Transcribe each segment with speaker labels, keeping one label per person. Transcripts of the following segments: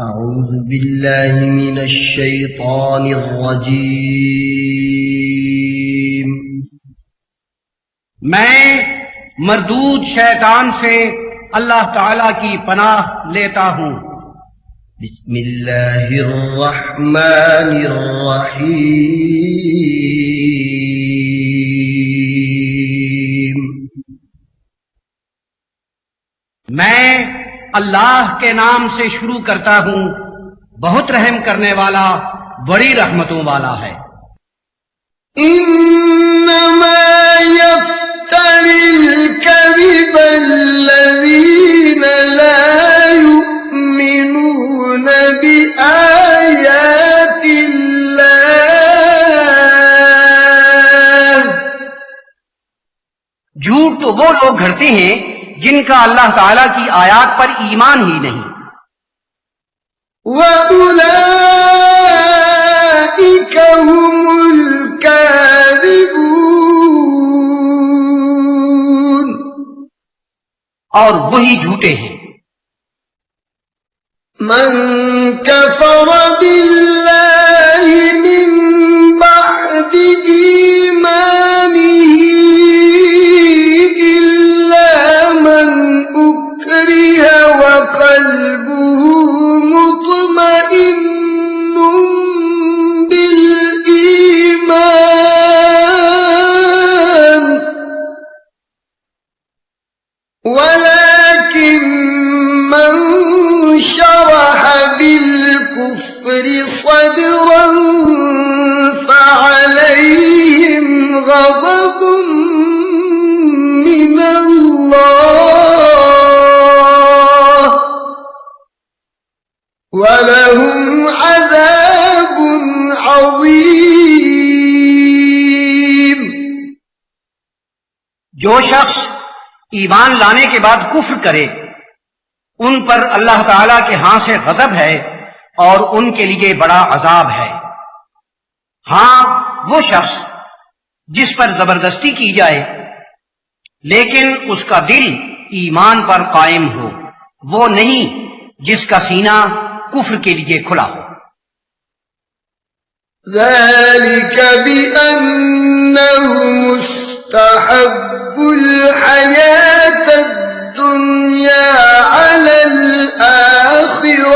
Speaker 1: أعوذ بالله من الشيطان الرجيم
Speaker 2: میں مردود شیطان سے اللہ تعالی کی پناہ لیتا ہوں۔
Speaker 1: بسم الله الرحمن الرحيم
Speaker 2: میں اللہ کے نام سے شروع کرتا ہوں، بہت رحم کرنے والا، بڑی رحمتوں والا ہے۔
Speaker 1: إنما يفتري الكذب الذين لا يؤمنون بآيات الله
Speaker 2: جھوٹ تو وہ لوگ گھڑتے ہیں جن کا اللہ تعالی کی آیات پر ایمان ہی نہیں۔
Speaker 1: وَأُولَئِكَ هُمُ الْكَاذِبُونَ
Speaker 2: اور وہی جھوٹے ہیں۔
Speaker 1: من كفر بالله من بعد إيمانه إلا من أكره وقلبه مطمئن بالإيمان ولكن من شرح بالكفر صدرا فعليهم غضب من الله ولهم عذاب عظيم۔
Speaker 2: جو شخص ایمان لانے کے بعد کفر کرے ان پر اللہ تعالی کے ہاں سے غضب ہے اور ان کے لیے بڑا عذاب ہے۔ ہاں وہ شخص جس پر زبردستی کی جائے لیکن اس کا دل ایمان پر قائم ہو، وہ نہیں جس کا سینہ کفر کے لیے کھلا ہو۔
Speaker 1: ذلك بأنهم استحبوا الحياة الدنيا على الآخرة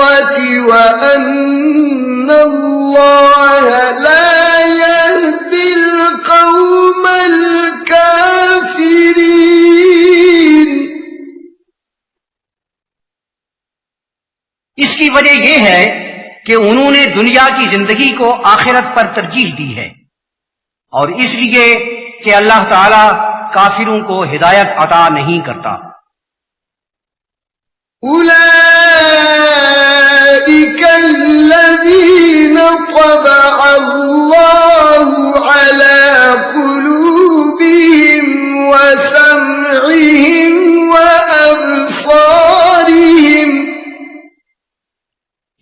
Speaker 1: وأن الله لا يهدي القوم الكافرين۔
Speaker 2: اس کی وجہ یہ ہے کہ انہوں نے دنیا کی زندگی کو آخرت پر ترجیح دی ہے، اور اس لیے کہ اللہ تعالی کافروں کو ہدایت عطا نہیں کرتا۔
Speaker 1: أولئك الذين طبع الله على قلوبهم وسمعهم وأبصارهم۔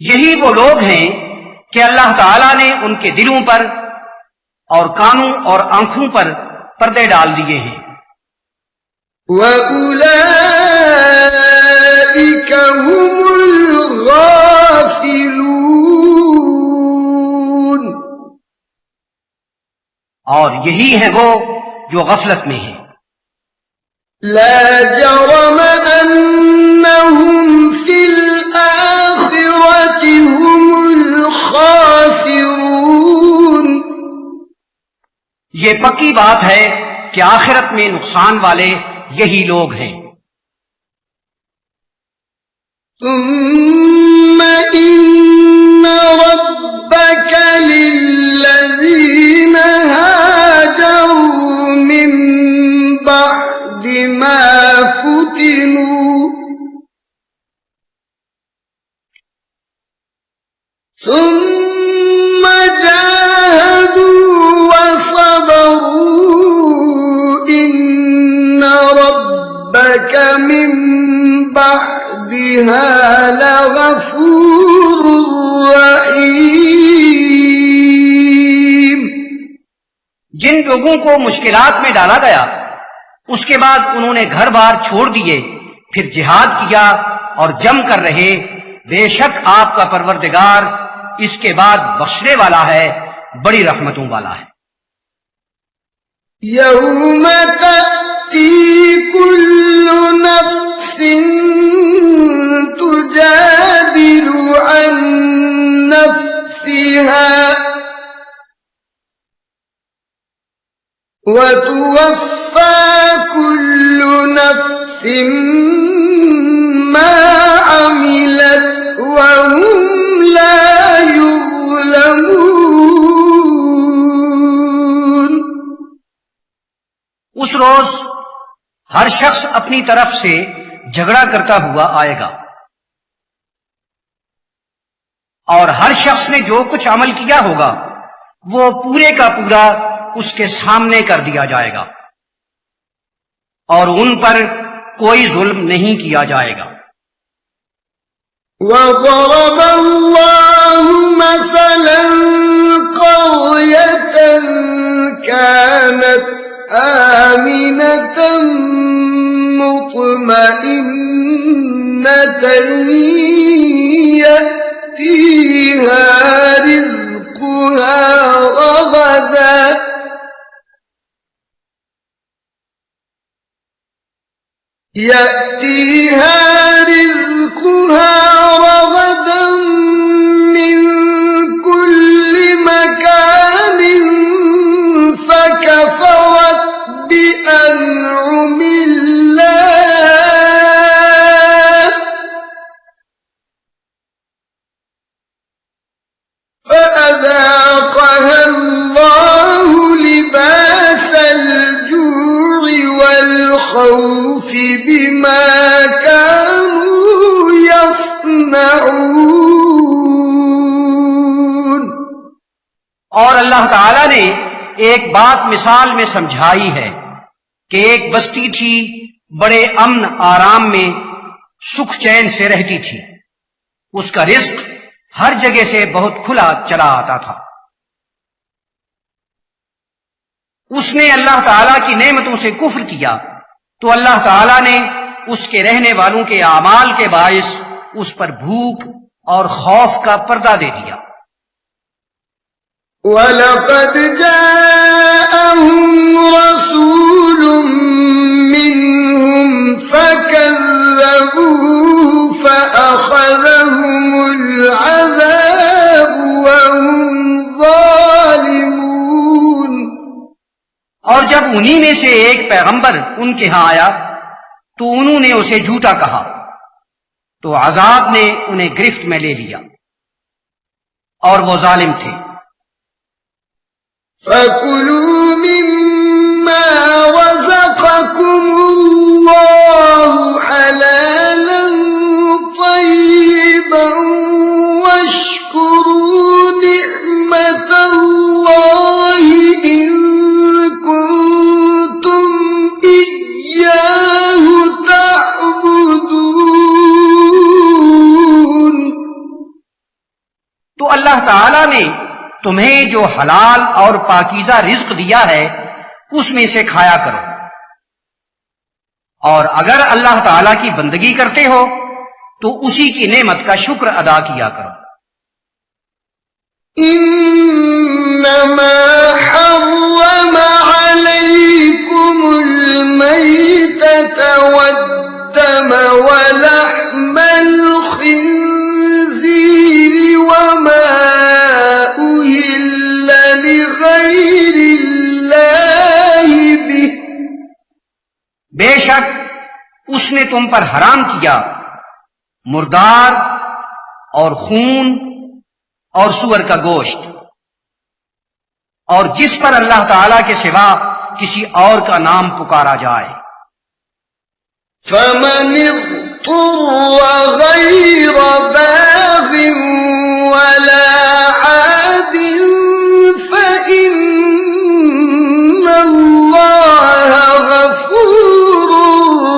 Speaker 2: یہی وہ لوگ ہیں کہ اللہ تعالی نے ان کے دلوں پر اور کانوں اور آنکھوں پر پردے ڈال دیے ہیں۔
Speaker 1: وَأُولَئِكَ هُمُ الْغَافِلُونَ
Speaker 2: اور یہی ہیں وہ جو غفلت میں ہیں۔
Speaker 1: لا جرم أنهم في الآخرة هم الخاسرون۔
Speaker 2: یہ پکی بات ہے کہ آخرت میں نقصان والے یہی لوگ ہیں۔
Speaker 1: ثم إن ربك للذين هاجروا من بعد ما فتنوا ثم جاهدوا وصبروا إن ربك من بعدها لغفور رحيم۔
Speaker 2: جن لوگوں کو مشکلات میں ڈالا گیا اس کے بعد انہوں نے گھر بار چھوڑ دیے، پھر جہاد کیا اور جم کر رہے، بے شک آپ کا پروردگار اس کے بعد بخشنے والا ہے، بڑی رحمتوں والا ہے۔
Speaker 1: يوم تأتي كل نفس تجادل عن نفسها وتوفى كل نفس ما عملت وهم لا يظلمون۔
Speaker 2: اس روز ہر شخص اپنی طرف سے جھگڑا کرتا ہوا آئے گا، اور ہر شخص نے جو کچھ عمل کیا ہوگا وہ پورے کا پورا اس کے سامنے کر دیا جائے گا، اور ان پر کوئی ظلم نہیں کیا جائے گا۔
Speaker 1: وضرب الله مثلا قرية كانت آمنة مطمئنة يأتيها رزقها رغدا من كل مكان فكفرت بأنعم الله فأذاقها الله لباس الجوع والخوف بما كانوا يصنعون۔
Speaker 2: اور اللہ تعالی نے ایک بات مثال میں سمجھائی ہے کہ ایک بستی تھی، بڑے امن آرام میں سکھ چین سے رہتی تھی، اس کا رزق ہر جگہ سے بہت کھلا چلا آتا تھا۔ اس نے اللہ تعالی کی نعمتوں سے کفر کیا تو اللہ تعالی نے اس کے رہنے والوں کے اعمال کے باعث اس پر بھوک اور خوف کا پردہ دے دیا۔
Speaker 1: وَلَقَدْ جَاءَهُمْ رَسُولٌ مِّنْهُمْ فَكَذَّبُوهُ فَأَخَذَهُمُ الْعَذَابُ وَهُمْ ظَالِمُونَ۔
Speaker 2: اور جب انہی میں سے ایک پیغمبر ان کے ہاں آیا تو انہوں نے اسے جھوٹا کہا تو عذاب نے انہیں گرفت میں لے لیا، اور وہ ظالم تھے۔
Speaker 1: فَكُلُوا مِمَّا رَزَقَكُمُ اللَّهُ حَلَالًا طَيِّبًا وَاشْكُرُوا نِعْمَةَ اللَّهِ إِن كُنتُمْ إِيَّاهُ تَعْبُدُونَ۔
Speaker 2: تو اللہ تعالی نے تمہیں جو حلال اور پاکیزہ رزق دیا ہے اس میں سے کھایا کرو، اور اگر اللہ تعالی کی بندگی کرتے ہو تو اسی کی نعمت کا شکر ادا کیا کرو۔
Speaker 1: انما حرم عليكم الميتة والدم ولحم الخنزير وما أهل لغير الله به۔
Speaker 2: بے شک اس نے تم پر حرام کیا مردار اور خون اور سور کا گوشت، اور جس پر اللہ تعالی کے سوا کسی اور کا نام پکارا جائے۔
Speaker 1: فمن اضطر غير باغ ولا عاد فإن الله غفور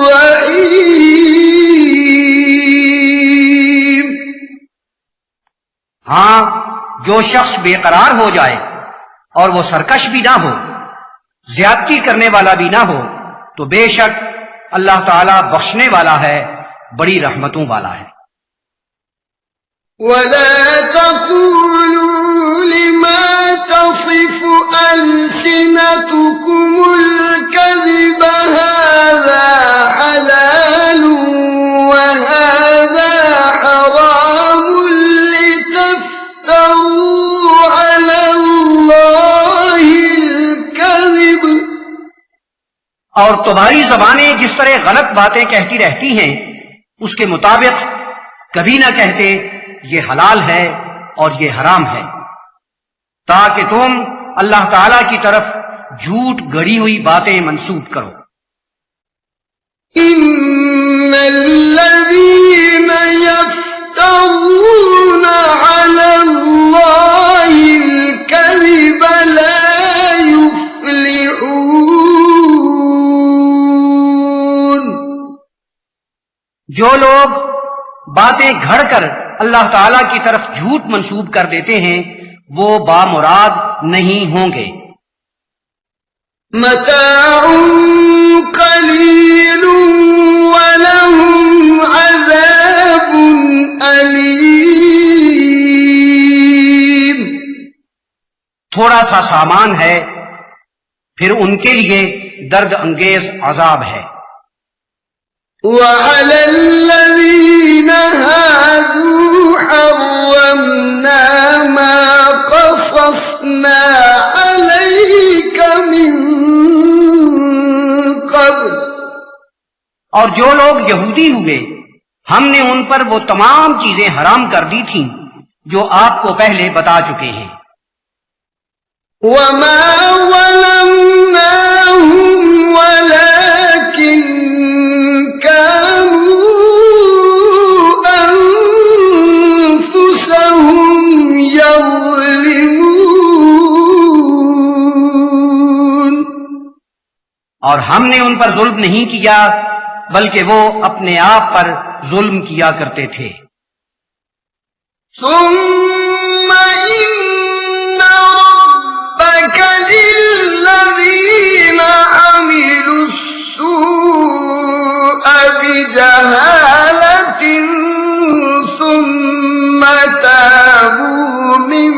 Speaker 1: رحيم۔
Speaker 2: ہاں، جو شخص بے قرار ہو جائے اور وہ سرکش بھی نہ ہو، زیادتی کرنے والا بھی نہ ہو، تو بے شک اللہ تعالیٰ بخشنے والا ہے، بڑی رحمتوں والا ہے۔
Speaker 1: ولا تقولوا لما تصف ألسنتكم الكذب هذا حلال وهذا حرام لتفتروا على الله الكذب.
Speaker 2: اور تمہاری زبانیں جس طرح غلط باتیں کہتی رہتی ہیں اس کے مطابق کبھی نہ کہتے یہ حلال ہے اور یہ حرام ہے، تاکہ تم اللہ تعالی کی طرف جھوٹ گڑی ہوئی باتیں منسوب کرو.
Speaker 1: إن الذين يفترون على الله الكذب لا يفلحون.
Speaker 2: جو لوگ باتیں گھڑ کر اللہ تعالی کی طرف جھوٹ منسوب کر دیتے ہیں وہ بامراد نہیں ہوں گے.
Speaker 1: متاع قلیل ولہم عذاب علیم.
Speaker 2: تھوڑا سا سامان ہے پھر ان کے لیے درد انگیز عذاب ہے.
Speaker 1: وعلى الذين هادوا حرمنا ما قصصنا عليك من قبل.
Speaker 2: اور جو لوگ یہودی ہوئے ہم نے ان پر وہ تمام چیزیں حرام کر دی تھیں جو آپ کو پہلے بتا چکے ہیں.
Speaker 1: وما ظلمناهم ولكن كانوا أنفسهم يظلمون.
Speaker 2: اور ہم نے ان پر ظلم نہیں کیا بلکہ وہ اپنے آپ پر ظلم کیا کرتے تھے.
Speaker 1: ثم إن ربك للذين عملوا السوء بجهالة ثم تابوا من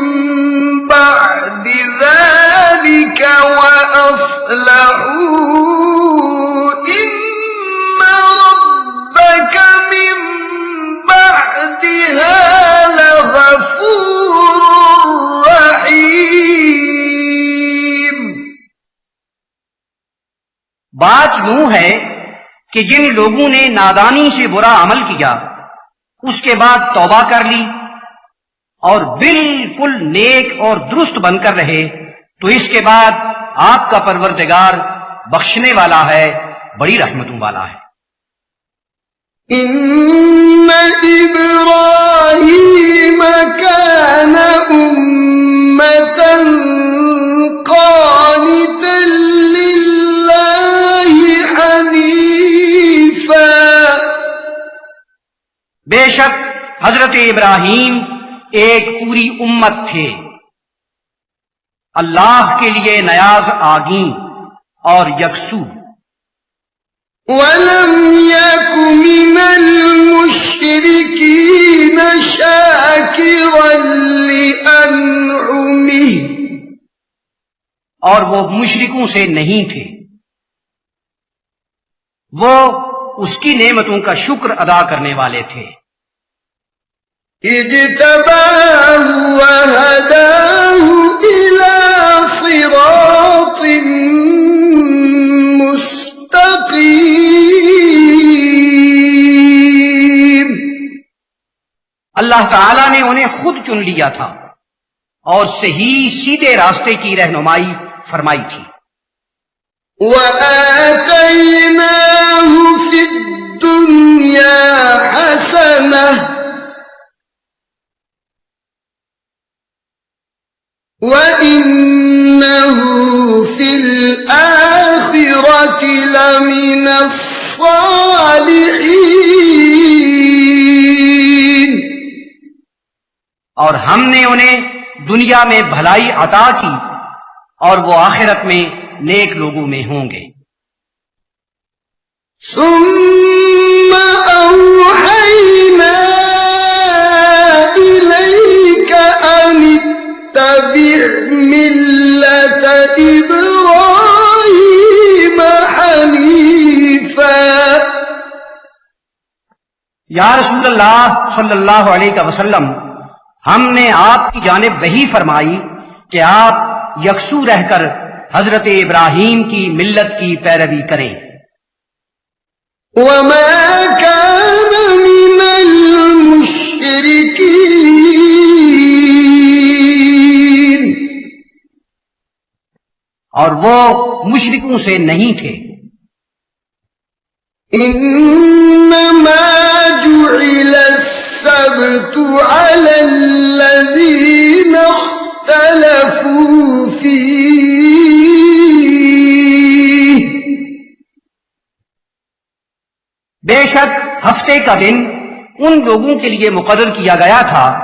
Speaker 1: بعد ذلك وأصلحوا إن ربك من بعدها لغفور رحيم.
Speaker 2: بات یوں ہے کہ جن لوگوں نے نادانی سے برا عمل کیا اس کے بعد توبہ کر لی اور بالکل نیک اور درست بن کر رہے تو اس کے بعد آپ کا پروردگار بخشنے والا ہے، بڑی رحمتوں والا ہے.
Speaker 1: إن إبراهيم كان أمة قانتا لله حنيفا.
Speaker 2: بے شک حضرت ابراہیم ایک پوری امت تھے، اللہ کے لیے نیاز آگیں اور یکسو.
Speaker 1: ولم يك من المشركين شاكرا لأنعمه.
Speaker 2: اور وہ مشرکوں سے نہیں تھے، وہ اس کی نعمتوں کا شکر ادا کرنے والے تھے.
Speaker 1: اجتباه وهداه إلى صراط مستقيم.
Speaker 2: اللہ تعالیٰ نے انہیں خود چن لیا تھا اور صحیح سیدھے راستے کی رہنمائی فرمائی تھی.
Speaker 1: وآتيناه في الدنيا حسنة وإنه في الآخرة لمن الصالحين.
Speaker 2: اور ہم نے انہیں دنیا میں بھلائی عطا کی اور وہ آخرت میں نیک لوگوں میں ہوں گے.
Speaker 1: ثم أوحينا
Speaker 2: یا رسول اللہ صلی اللہ علیہ وسلم، ہم نے آپ کی جانب وحی فرمائی کہ آپ یکسو رہ کر حضرت ابراہیم کی ملت کی پیروی کریں۔
Speaker 1: وما كان من المشركين،
Speaker 2: اور وہ مشرکوں سے نہیں تھے۔
Speaker 1: انما جعل السبت على الذين اختلفوا فيه،
Speaker 2: بے شک ہفتے کا دن ان لوگوں کے لیے مقرر کیا گیا تھا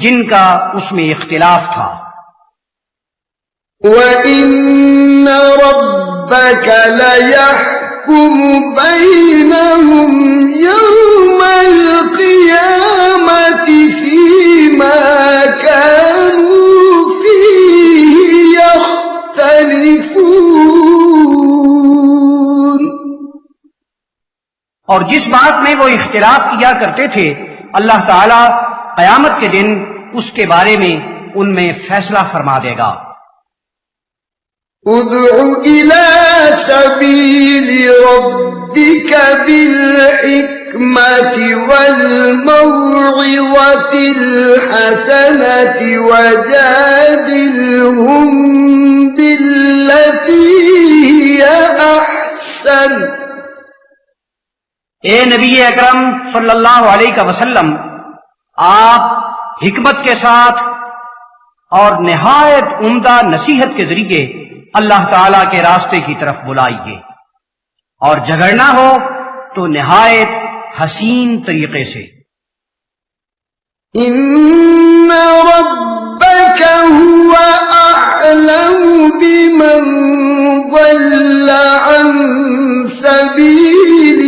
Speaker 2: جن کا اس میں اختلاف تھا۔
Speaker 1: وَإِنَّ رَبَّكَ لَيَحْكُمُ بَيْنَهُمْ يَوْمَ الْقِيَامَةِ فِيمَا كَانُوا فِيهِ يَخْتَلِفُونَ،
Speaker 2: اور جس بات میں وہ اختلاف کیا کرتے تھے اللہ تعالی قیامت کے دن اس کے بارے میں ان میں فیصلہ فرما دے گا۔
Speaker 1: ادع إلى سبيل ربك بالحكمة والموعظة الحسنة وجادلهم بالتي هي أحسن۔
Speaker 2: اے نبی اکرم صلی اللہ علیہ وسلم، آپ حکمت کے ساتھ اور نہایت عمدہ نصیحت کے ذریعے اللہ تعالی کے راستے کی طرف بلائیے، اور جھگڑنا ہو تو نہایت حسین طریقے سے۔
Speaker 1: ان ربك هو اعلم بمن ضل عن سبيله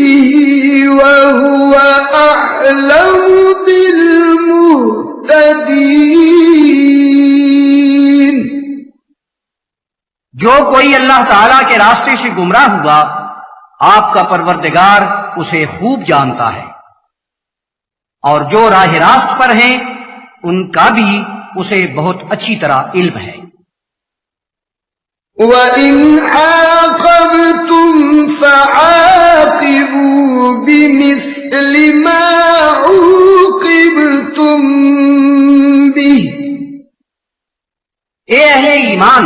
Speaker 1: وهو اعلم بالمهتدين۔
Speaker 2: جو کوئی اللہ تعالی کے راستے سے گمراہ ہوا آپ کا پروردگار اسے خوب جانتا ہے، اور جو راہ راست پر ہیں ان کا بھی اسے بہت اچھی طرح علم ہے۔
Speaker 1: وَإِنْ عَاقَبْتُمْ فَعَاقِبُوا بِمِثْلِ مَا عُوقِبْتُمْ بِهِ۔
Speaker 2: اے اہل ایمان،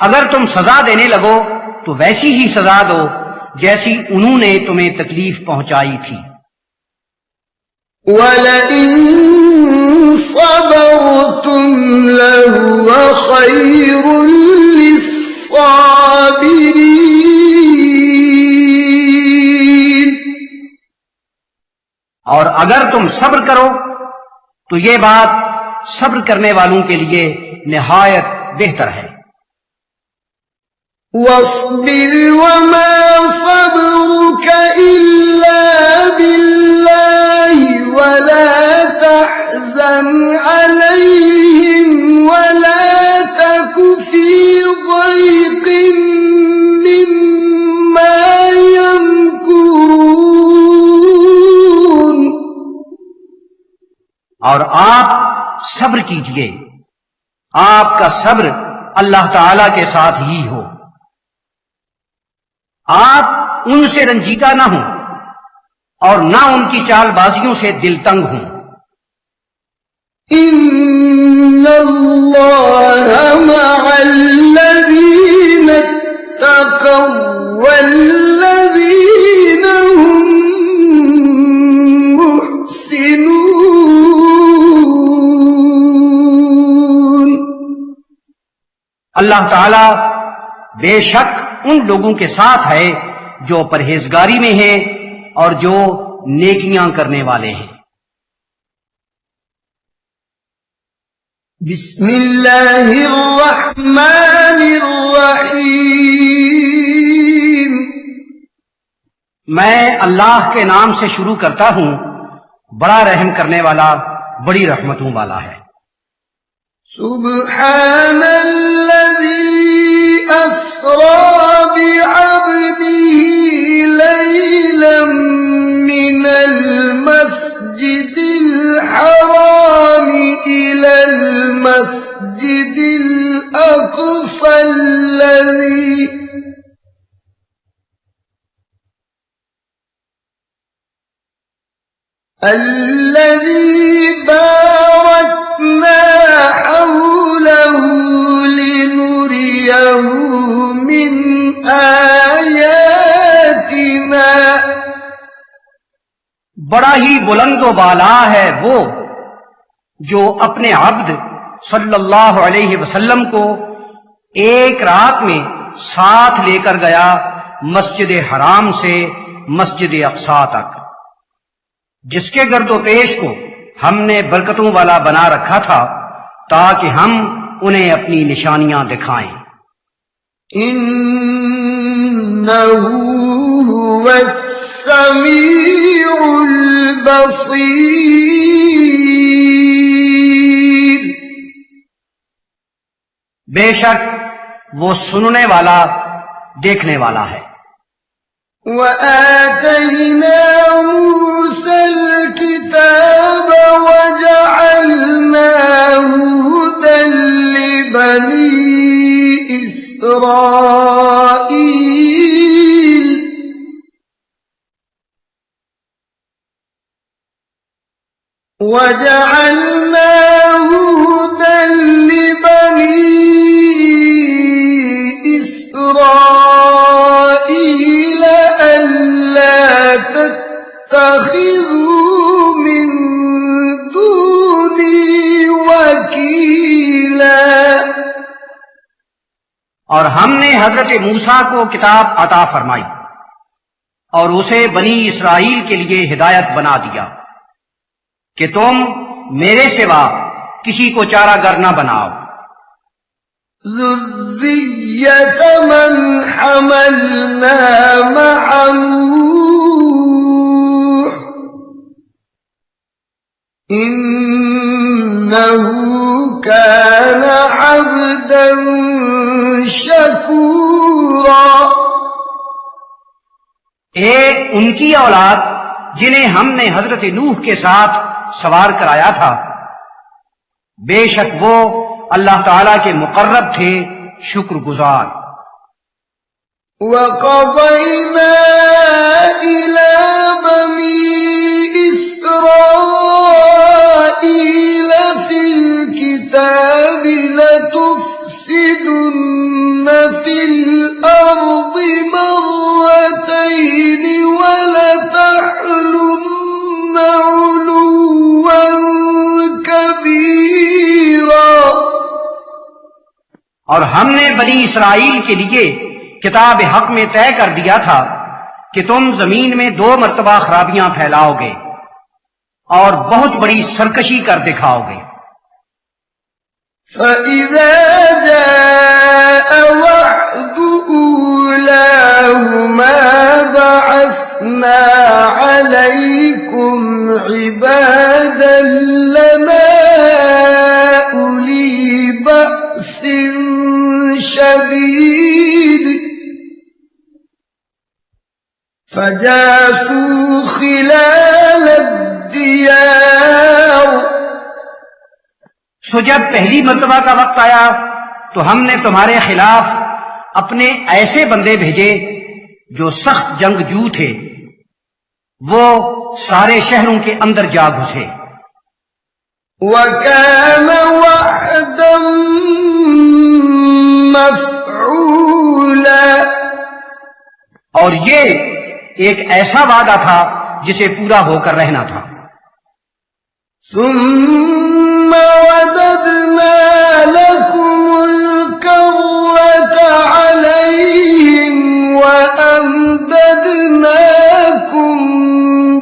Speaker 2: اگر تم سزا دینے لگو تو ویسی ہی سزا دو جیسی انہوں نے تمہیں تکلیف پہنچائی تھی۔
Speaker 1: وَلَئِن صَبَرْتُمْ لَهُوَ خَيْرٌ لِّلصَّابِرِينَ،
Speaker 2: اور اگر تم صبر کرو تو یہ بات صبر کرنے والوں کے لیے نہایت بہتر ہے۔
Speaker 1: وَاصْبِرْ وَمَا صَبْرُكَ إِلَّا بِاللَّهِ وَلَا تَحْزَنْ عَلَيْهِمْ وَلَا تَكُ فِي ضَيْقٍ مِّمَّا يَمْكُرُونَ۔
Speaker 2: اور آپ صبر کیجئے، آپ کا صبر اللہ تعالی کے ساتھ ہی ہو، آپ ان سے رنجیدہ نہ ہوں اور نہ ان کی چال بازیوں سے دل تنگ ہوں۔
Speaker 1: ان اللہ مع الذین اتقوا والذین هم محسنون۔
Speaker 2: اللہ تعالی بے شک ان لوگوں کے ساتھ ہے جو پرہیزگاری میں ہیں اور جو نیکیاں کرنے والے ہیں۔
Speaker 1: بسم اللہ الرحمن الرحیم۔
Speaker 2: میں اللہ کے نام سے شروع کرتا ہوں، بڑا رحم کرنے والا، بڑی رحمتوں والا ہے۔
Speaker 1: سبحان الذي أسرى بعبده ليلا من المسجد الذي باركنا حوله لنريه من آياتنا
Speaker 2: بڑا ہی بلند و بالا ہے وہ جو اپنے عبد صلی اللہ علیہ وسلم کو ایک رات میں ساتھ لے کر گیا مسجد حرام سے مسجد اقصی تک، جس کے گرد و پیش کو ہم نے برکتوں والا بنا رکھا تھا تاکہ ہم انہیں اپنی نشانیاں دکھائیں۔
Speaker 1: إنه هو السميع البصير
Speaker 2: بے شک وہ سننے والا دیکھنے والا ہے۔
Speaker 1: وآتينا موسى الكتاب وجعلناه هدى لبني إسرائيل وجعلناه هدى لبني إسرائيل ألا تتخذوا من دوني وكيلا
Speaker 2: اور ہم نے حضرت موسیٰ کو کتاب عطا فرمائی اور اسے بنی اسرائیل کے لیے ہدایت بنا دیا کہ تم میرے سوا کسی کو چارہ گر نہ بناؤ۔
Speaker 1: ذرية من حملنا مع نوح إنه كان عبدا شكورا
Speaker 2: ان کی اولاد جنہیں ہم نے حضرت نوح کے ساتھ سوار کرایا تھا، بے شک وہ اللہ تعالی کے مقرب تھے، شکر گزار۔
Speaker 1: وَقَضَيْنَا إِلَى بَنِي إِسْرَائِيلَ فِي الْكِتَابِ لَتُفْسِدُنَّ فِي الْأَرْضِ مَرَّتَيْنِ وَلَتَعْلُنَّ عُلُوًّا كَبِيرًا
Speaker 2: اور ہم نے بنی اسرائیل کے لیے کتاب حق میں طے کر دیا تھا کہ تم زمین میں 2 مرتبہ خرابیاں پھیلاؤ گے اور بہت بڑی سرکشی کر دکھاؤ گے۔
Speaker 1: فَإِذَا جَاءَ وَعْدُ أُولَاهُمَا بَعَثْنَا عَلَيْكُمْ عِبَادًا لَنَا أُولِي بَأْسٍ شَدِيدٍ فَجَاسُوا خِلَالَ الدِّيَارِ
Speaker 2: سو جب پہلی مرتبہ کا وقت آیا تو ہم نے تمہارے خلاف اپنے ایسے بندے بھیجے جو سخت جنگجو تھے، وہ سارے شہروں کے اندر جا گھسے۔
Speaker 1: وَكَانَ وَعْدًا مَفْعُولًا
Speaker 2: اور یہ ایک ایسا وعدہ تھا جسے پورا ہو کر رہنا تھا۔
Speaker 1: ثُمَّ وَدَدْنَا لَكُمُ الْكَرَّةَ عَلَيْهِمْ وَأَمْدَدْنَاكُمْ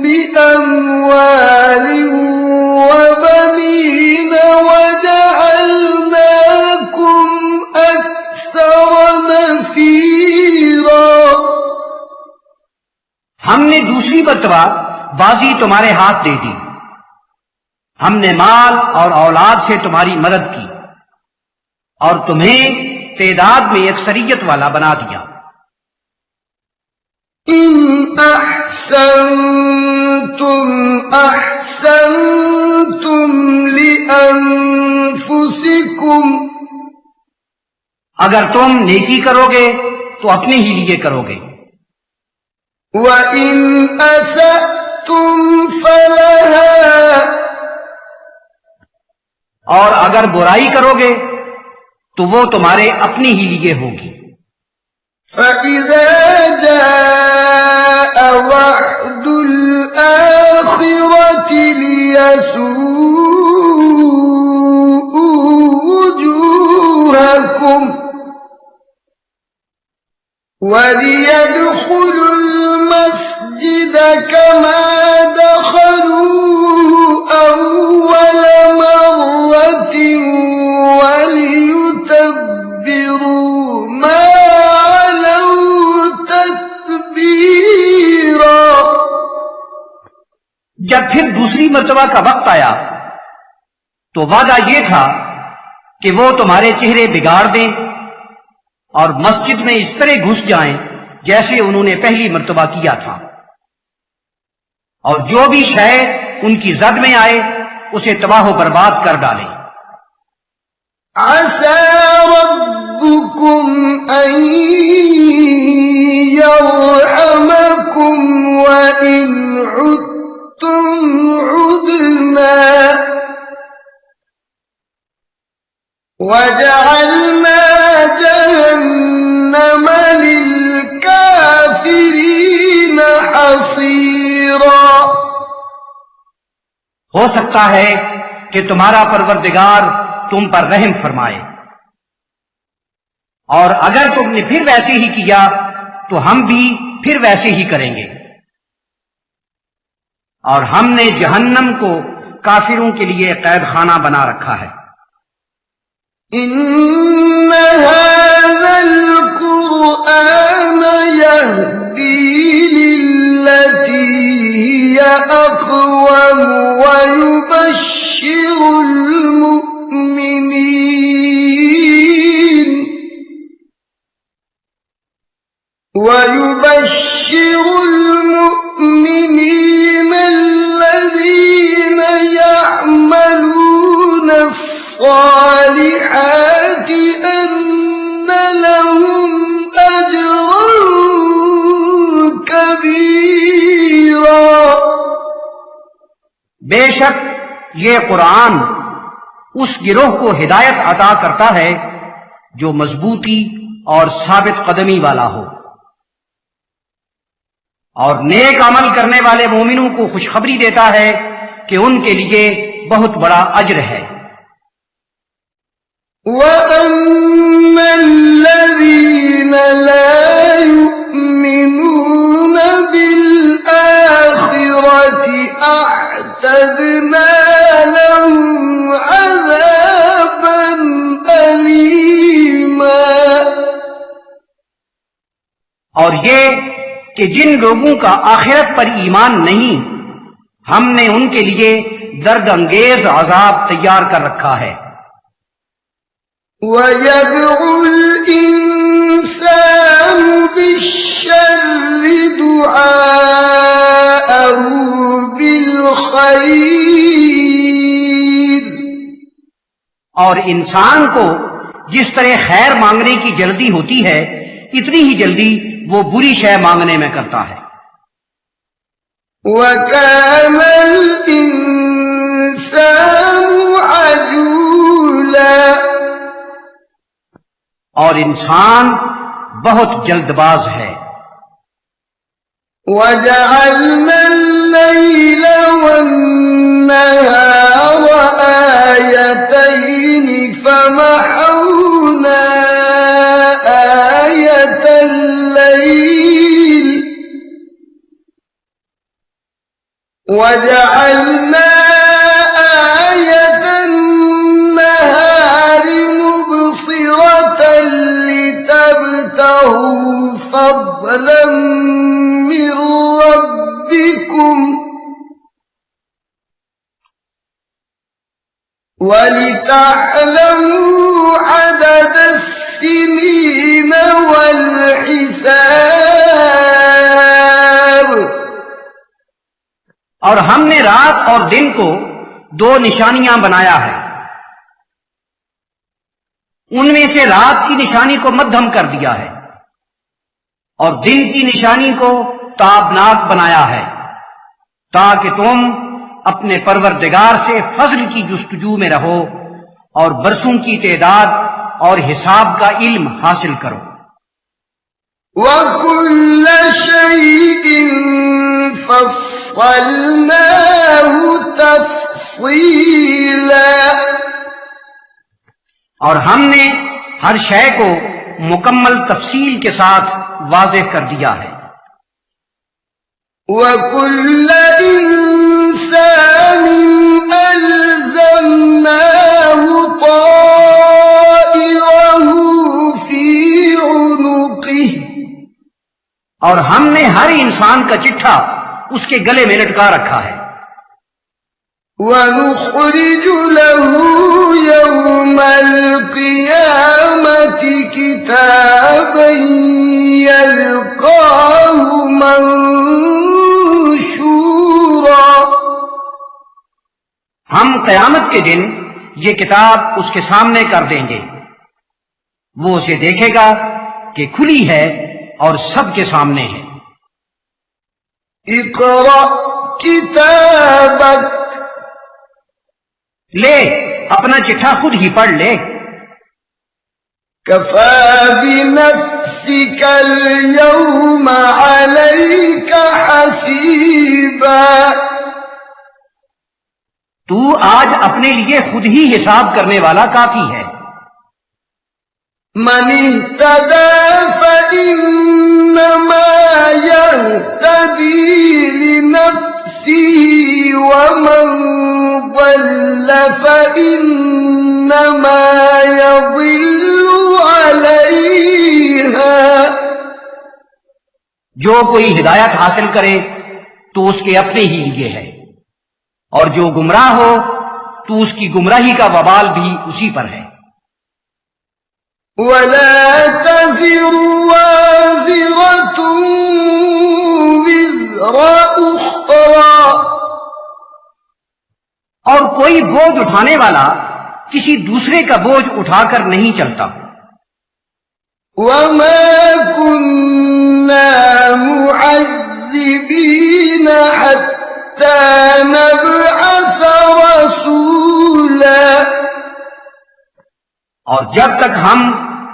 Speaker 1: بِأَمْوَالٍ وَبَنِينَ وَجَعَلْنَاكُمْ أَكْثَرَ نَفِيرًا
Speaker 2: ہم نے دوسری مرتبہ بازی تمہارے ہاتھ دے دی، ہم نے مال اور اولاد سے تمہاری مدد کی اور تمہیں تعداد میں اکثریت والا بنا دیا۔
Speaker 1: إِنْ أَحْسَنْتُمْ أَحْسَنْتُمْ لِأَنفُسِكُمْ
Speaker 2: اگر تم نیکی کرو گے تو اپنے ہی لیے کرو گے،
Speaker 1: وَإِنْ أَسَأْتُمْ فلها
Speaker 2: اور اگر برائی کرو گے تو وہ تمہارے اپنی ہی لیے ہوگی۔
Speaker 1: فَإِذَا جَاءَ وَعْدُ الْآخِرَةِ لِيَسُوءُوا وُجُوهَكُمْ وَلِيَدْخُلُوا الْمَسْجِدَ كَمَا دَخَلُوهُ أَوَّلَ مَرَّةٍ وَلِيُتَبِّرُوا مَا عَلَوْا تَتْبِيرًا۔
Speaker 2: جب پھر دوسری مرتبہ کا وقت آیا تو وعدہ یہ تھا کہ وہ تمہارے چہرے بگاڑ دیں اور مسجد میں اس طرح گھس جائیں جیسے انہوں نے پہلی مرتبہ کیا تھا، اور جو بھی شے ان کی زد میں آئے اسے تباہ و برباد کر ڈالیں۔
Speaker 1: عَسَى رَبُّكُمْ أَن يَرْحَمَكُمْ وَإِنْ عُدتُّمْ عُدْنَا وَجَعَلْنَا جَهَنَّمَ لِلْكَافِرِينَ حَصِيرًا۔
Speaker 2: ہو سکتا ہے کہ تمہارا پروردگار تم پر رحم فرمائے، اور اگر تم نے پھر ویسے ہی کیا تو ہم بھی پھر ویسے ہی کریں گے، اور ہم نے جہنم کو کافروں کے لیے قید خانہ بنا رکھا ہے۔
Speaker 1: إِنَّ هَذَا الْقُرْآنَ يَهْدِي لِلَّتِي هِيَ أَقْوَمُ وَيُبَشِّرُ الْمُؤْمِنِينَ الَّذِينَ يَعْمَلُونَ الصَّالِحَاتِ أَنَّ لَهُمْ أَجْرًا كَبِيرًا۔
Speaker 2: بے شک یہ قرآن اس گروہ کو ہدایت عطا کرتا ہے جو مضبوطی اور ثابت قدمی والا ہو، اور نیک عمل کرنے والے مومنوں کو خوشخبری دیتا ہے کہ ان کے لیے بہت بڑا اجر ہے۔
Speaker 1: وَأَنَّ الَّذِينَ لَا يُؤْمِنُونَ بِالْآخِرَةِ أَعْتَدْنَا لَهُمْ عَذَابًا أَلِيمًا۔
Speaker 2: اور یہ کہ جن لوگوں کا آخرت پر ایمان نہیں، ہم نے ان کے لیے درد انگیز عذاب تیار کر رکھا ہے۔
Speaker 1: وَيَدْعُ الْإِنسَانُ بِالشَّرِّ دُعَاءَهُ بِالْخَيْرِ،
Speaker 2: اور انسان کو جس طرح خیر مانگنے کی جلدی ہوتی ہے اتنی ہی جلدی وہ بری شے مانگنے میں کرتا ہے۔
Speaker 1: وَكَانَ الْإِنسَانُ عَجُولًا،
Speaker 2: اور انسان بہت جلد باز ہے۔
Speaker 1: وَجَعَلْنَا اللَّيْلَ وَالنَّهَارَ آيَتَيْنِ فَمَحَوْنَا آيَةَ اللَّيْلِ وَجَعَلْنَا آيَةَ النَّهَارِ مُبْصِرَةً لِتَبْتَغُوا فَضْلًا مِّن رَّبِّكُمْ وَلِتَعْلَمُوا عَدَدَ السِّنِينَ وَالْحِسَابَ۔
Speaker 2: اور ہم نے رات اور دن کو دو نشانیاں بنایا ہے، ان میں سے رات کی نشانی کو مدھم کر دیا ہے اور دن کی نشانی کو تابناک بنایا ہے تاکہ تم اپنے پروردگار سے فضل کی جستجو میں رہو اور برسوں کی تعداد اور حساب کا علم حاصل کرو۔
Speaker 1: وَكُلَّ شَيْءٍ فَصَّلْنَاهُ تَفْصِيلًا،
Speaker 2: اور ہم نے ہر شے کو مکمل تفصیل کے ساتھ واضح کر دیا ہے۔
Speaker 1: وَكُلَّ إِنسَانٍ أَلْزَمْنَاهُ طَائِرَهُ فِي عُنُقِهِ،
Speaker 2: اور ہم نے ہر انسان کا چٹھا اس کے گلے میں لٹکا رکھا ہے۔
Speaker 1: وَنُخْرِجُ لَهُ يَوْمَ الْقِيَامَةِ كِتَابًا يَلْقَاهُ مَنشُورًا،
Speaker 2: ہم قیامت کے دن یہ کتاب اس کے سامنے کر دیں گے، وہ اسے دیکھے گا کہ کھلی ہے اور سب کے سامنے ہے۔
Speaker 1: اقرأ کتابک،
Speaker 2: لے اپنا چٹھا خود ہی پڑھ لے۔
Speaker 1: کفی بنفسک اليوم علیک حسیبا،
Speaker 2: تو آج اپنے لیے خود ہی حساب کرنے والا کافی ہے۔
Speaker 1: من اهتدى فإنما يهتدي لنفسه ومن ضل فإنما يضل عليها،
Speaker 2: جو کوئی ہدایت حاصل کرے تو اس کے اپنے ہی لیے ہے، اور جو گمراہ ہو تو اس کی گمراہی کا وبال بھی اسی پر ہے۔
Speaker 1: ولا تزر وازرة وزر أخرى،
Speaker 2: اور کوئی بوجھ اٹھانے والا کسی دوسرے کا بوجھ اٹھا کر نہیں چلتا۔
Speaker 1: وما كنا معذبين حتى نبعث رسولا،
Speaker 2: اور جب تک ہم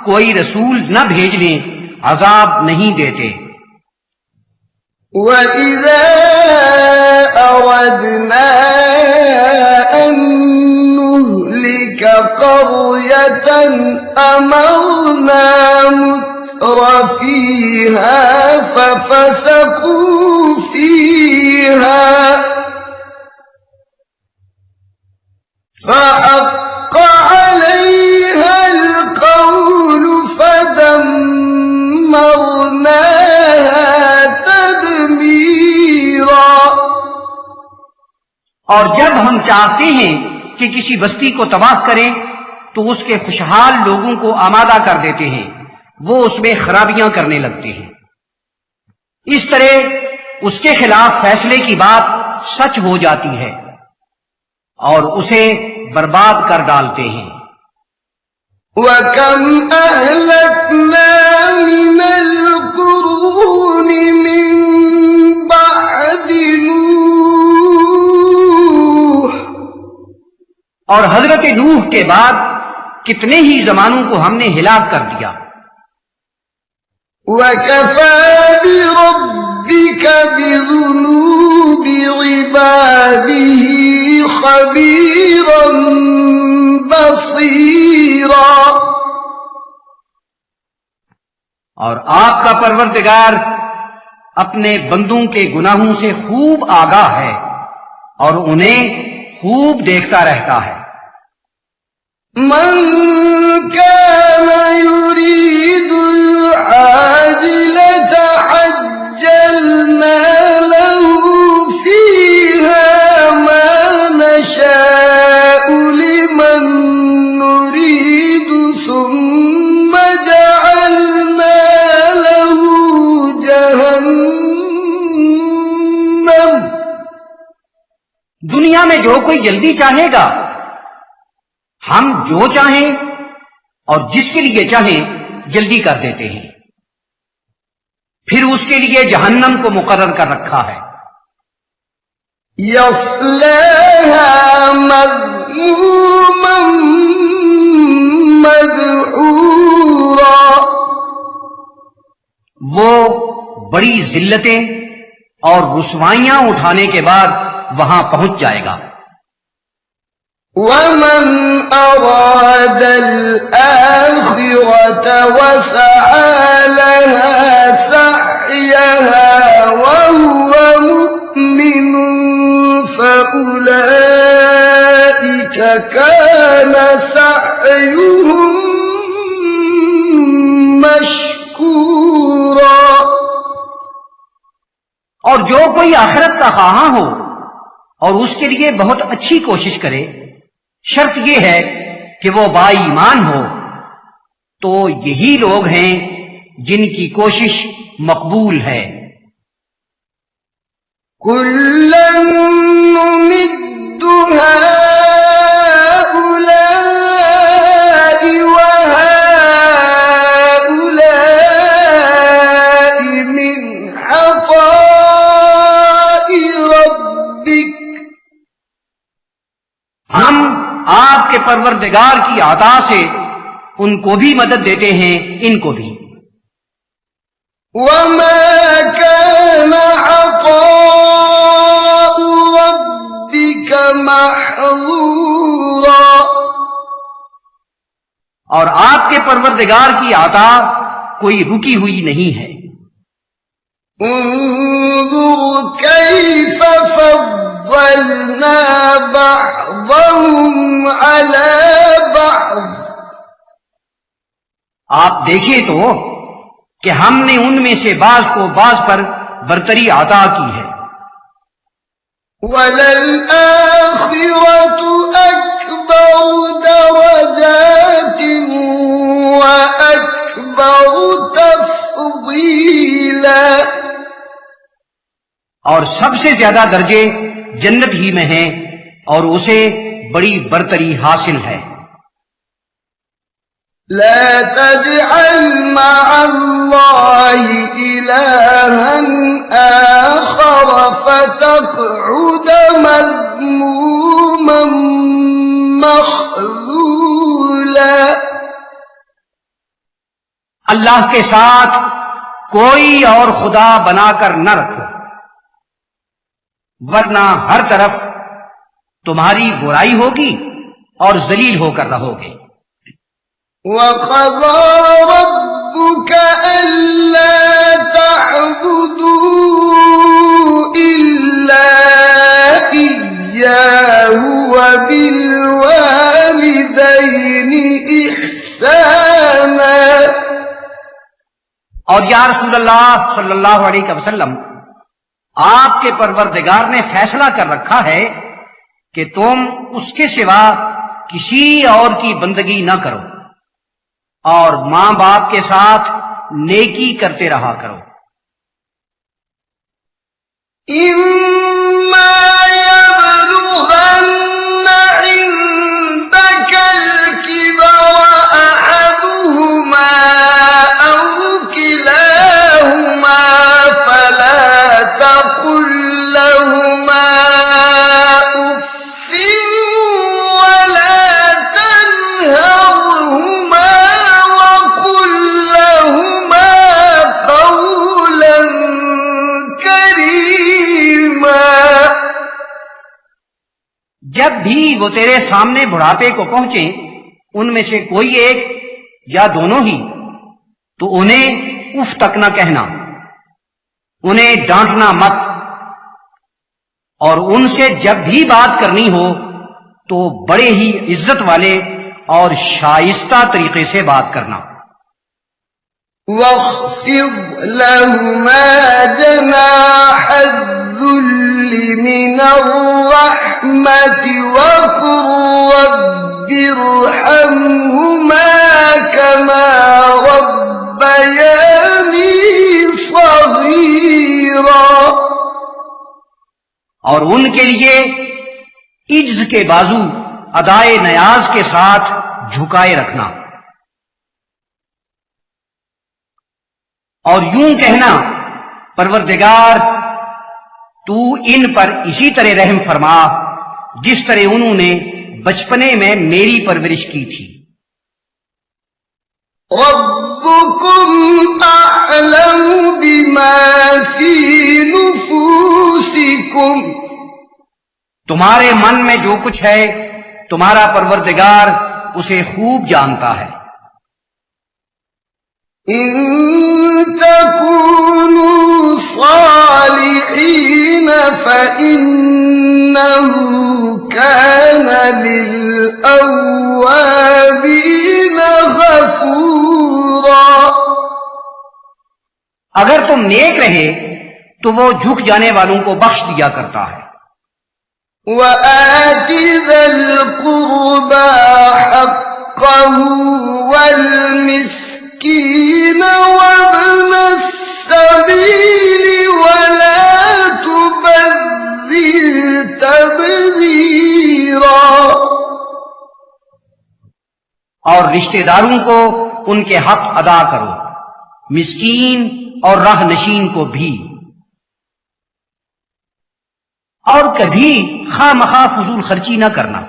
Speaker 2: کوئی رسول نہ بھیج لیں عذاب نہیں دیتے۔
Speaker 1: وَإِذَا أَرَدْنَا أَن نُّهْلِكَ قَرْيَةً أَمَرْنَا مُتْرَ فِيهَا فَفَسَقُوا فِيهَا فَحَقَّ عَلَيْهَا الْقَوْلُ فَدَمَّرْنَاهَا تَدْمِيرًا،
Speaker 2: اور جب ہم چاہتے ہیں کہ کسی بستی کو تباہ کریں تو اس کے خوشحال لوگوں کو آمادہ کر دیتے ہیں، وہ اس میں خرابیاں کرنے لگتے ہیں۔ اس طرح اس کے خلاف فیصلے کی بات سچ ہو جاتی ہے اور اسے برباد کر ڈالتے ہیں۔
Speaker 1: وَكَمْ أَهْلَكْنَا مِنَ الْقُرُونِ مِن بَعْدِ نُوحٍ،
Speaker 2: اور حضرت نوح کے بعد کتنے ہی زمانوں کو ہم نے ہلاک کر دیا۔
Speaker 1: وَكَفَى بِرَبِّكَ بِذُنُوبِ عِبَادِهِ خَبِيرًا بَصِيرًا،
Speaker 2: اور آپ کا پروردگار اپنے بندوں کے گناہوں سے خوب آگاہ ہے اور انہیں خوب دیکھتا رہتا ہے۔
Speaker 1: من كان يريد العاجلة عجلنا له فيها ما نشاء لمن نريد ثم جعلنا له جهنم،
Speaker 2: دنیا میں جو کوئی جلدی چاہے گا ہم جو چاہیں اور جس کے لیے چاہیں جلدی کر دیتے ہیں، پھر اس کے لیے جہنم کو مقرر کر رکھا ہے۔
Speaker 1: يصلاها مذموما مدحورا،
Speaker 2: وہ بڑی ذلتیں اور رسوائیاں اٹھانے کے بعد وہاں پہنچ جائے گا۔
Speaker 1: ومن أراد الآخرة وسعى لها سعيها وهو مؤمن فأولئك كان سعيهم مشكورا۔
Speaker 2: اور جو کوئی آخرت کا خواہاں ہو اور اس کے لیے بہت اچھی کوشش کرے، شرط یہ ہے کہ وہ با ایمان ہو، تو یہی لوگ ہیں جن کی کوشش مقبول ہے۔
Speaker 1: كلا نمد هؤلاء وهؤلاء من عطاء ربك،
Speaker 2: ہم آپ کے پروردگار کی عطا سے ان کو بھی مدد دیتے ہیں، ان کو بھی۔
Speaker 1: وما كان عطاء ربك محظورا،
Speaker 2: اور آپ کے پروردگار کی عطا کوئی رکی ہوئی نہیں ہے۔
Speaker 1: انظر كيف فضلنا بعضهم على بعض،
Speaker 2: آپ دیکھیں تو کہ ہم نے ان میں سے بعض کو بعض پر برتری عطا کی ہے۔
Speaker 1: وَلَلْآخِرَةُ أَكْبَرُ دَرَجَاتٍ وَأَكْبَرُ تَفْضِيلًا،
Speaker 2: اور سب سے زیادہ درجے جنت ہی میں ہیں اور اسے بڑی برتری حاصل ہے۔
Speaker 1: لا تجعل مع الله إلها آخر فتقعد مذموما مخذولا،
Speaker 2: اللہ کے ساتھ کوئی اور خدا بنا کر نہ رکھو، ورنہ ہر طرف تمہاری برائی ہوگی اور ذلیل ہو کر رہو گے۔
Speaker 1: وَقَضَى رَبُّكَ أَلَّا تَعْبُدُوا إِلَّا إِيَّاهُ وَبِالْوَالِدَيْنِ إِحْسَانًا،
Speaker 2: اور یا رسول اللہ صلی اللہ علیہ وسلم، آپ کے پروردگار نے فیصلہ کر رکھا ہے کہ تم اس کے سوا کسی اور کی بندگی نہ کرو، اور ماں باپ کے ساتھ نیکی کرتے رہا کرو۔
Speaker 1: إِمَّا يَبْلُغَنَّ عِندَكَ الْكِبَرَ أَحَدُهُمَا أَوْ كِلَاهُمَا فَلَا تَقُل لَّهُمَا أُفٍّ وَلَا تَنْهَرْهُمَا وَقُل لَّهُمَا قَوْلًا كَرِيمًا،
Speaker 2: جب بھی وہ تیرے سامنے بڑھاپے کو پہنچیں، ان میں سے کوئی ایک یا دونوں ہی، تو انہیں اف تک نہ کہنا، انہیں ڈانٹنا مت، اور ان سے جب بھی بات کرنی ہو تو بڑے ہی عزت والے اور شائستہ طریقے سے بات کرنا۔
Speaker 1: وَاخْفِضْ لَهُمَا جَنَاحَ الذُّلِّ مِنَ الرَّحْمَةِ وَقُل رَّبِّ ارْحَمْهُمَا كَمَا رَبَّيَانِي صَغِيرًا،
Speaker 2: اور ان کے لیے عجز کے بازو ادائے نیاز کے ساتھ جھکائے رکھنا، اور یوں کہنا، پروردگار تو ان پر اسی طرح رحم فرما جس طرح انہوں نے بچپنے میں میری پرورش کی تھی.
Speaker 1: ربكم أعلم بما في نفوسكم
Speaker 2: تمہارے من میں جو کچھ ہے تمہارا پروردگار اسے خوب جانتا ہے.
Speaker 1: إن تكونوا صالحين فإنه كان للأوابين غفورا.
Speaker 2: اگر تم نیک رہے تو وہ جھک جانے والوں کو بخش دیا کرتا ہے.
Speaker 1: وآت ذا القربى حقه والمسكين وابن السبيل ولا تبذر تبذيرا.
Speaker 2: اور رشتہ داروں کو ان کے حق ادا کرو، مسکین اور راہ نشین کو بھی، اور کبھی خواہ مخواہ فضول خرچی نہ کرنا.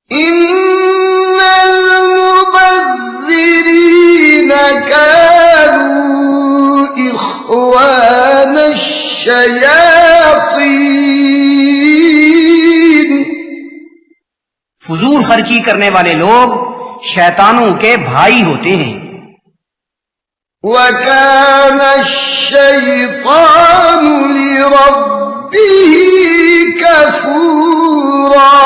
Speaker 1: ان المبذرین كانوا اخوان الشیاطین.
Speaker 2: فضول خرچی کرنے والے لوگ شیطانوں کے بھائی ہوتے ہیں.
Speaker 1: وَكَانَ الشَّيْطَانُ لِرَبِّهِ كَفُورًا.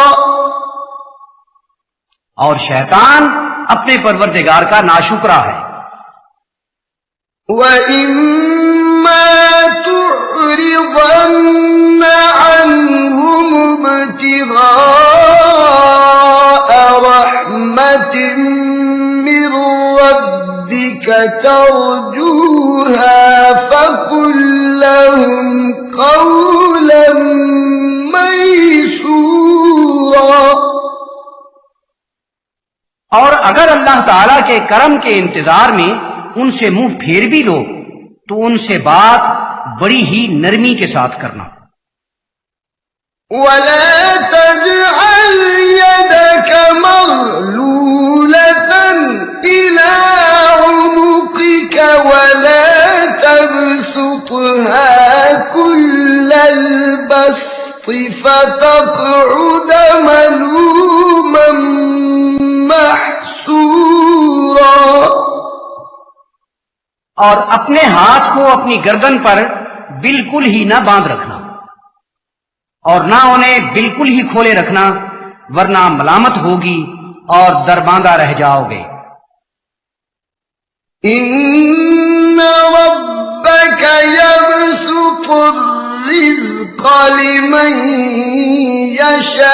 Speaker 2: اور شیطان اپنے پروردگار کا ناشکرا ہے.
Speaker 1: وَإِمَّا تُعْرِضَنَّ عَنْهُمُ ابْتِغَاءَ رَحْمَةٍ مِّن رَّبِّكَ تَرْجُوهَا فَقُل لَّهُمْ قَوْلًا مَّيْسُورًا.
Speaker 2: اور اگر اللہ تعالی کے کرم کے انتظار میں ان سے منہ پھیر بھی لو تو ان سے بات بڑی ہی نرمی کے ساتھ کرنا.
Speaker 1: وَلَا تَجْعَلْ يَدَكَ مَغْلُولَةً إِلَىٰ عُنُقِكَ وَلَا تَبْسُطْهَا كُلَّ الْبَسْطِ فَتَقْعُدَ مَلُومًا مَّحْسُورًا.
Speaker 2: اور اپنے ہاتھ کو اپنی گردن پر بالکل ہی نہ باندھ رکھنا اور نہ انہیں بالکل ہی کھولے رکھنا ورنہ ملامت ہوگی اور درباندہ رہ جاؤ گے.
Speaker 1: إِنَّ رَبَّكَ يَبْسُطُ الرِّزْقَ لِمَن يَشَاءُ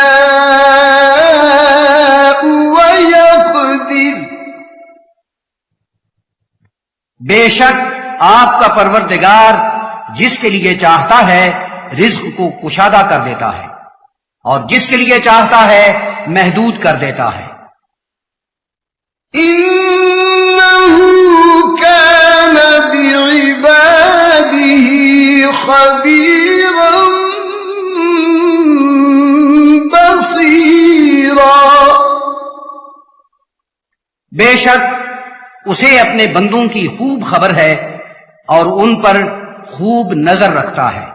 Speaker 1: وَيَقْدِرُ.
Speaker 2: بے شک آپ کا پروردگار جس کے لیے چاہتا ہے رزق کو کشادہ کر دیتا ہے اور جس کے لیے چاہتا ہے محدود کر دیتا ہے.
Speaker 1: إِنَّهُ كَانَ بِعِبَادِهِ خَبِيرًا بَصِيرًا.
Speaker 2: بے شک اسے اپنے بندوں کی خوب خبر ہے اور ان پر خوب نظر رکھتا ہے.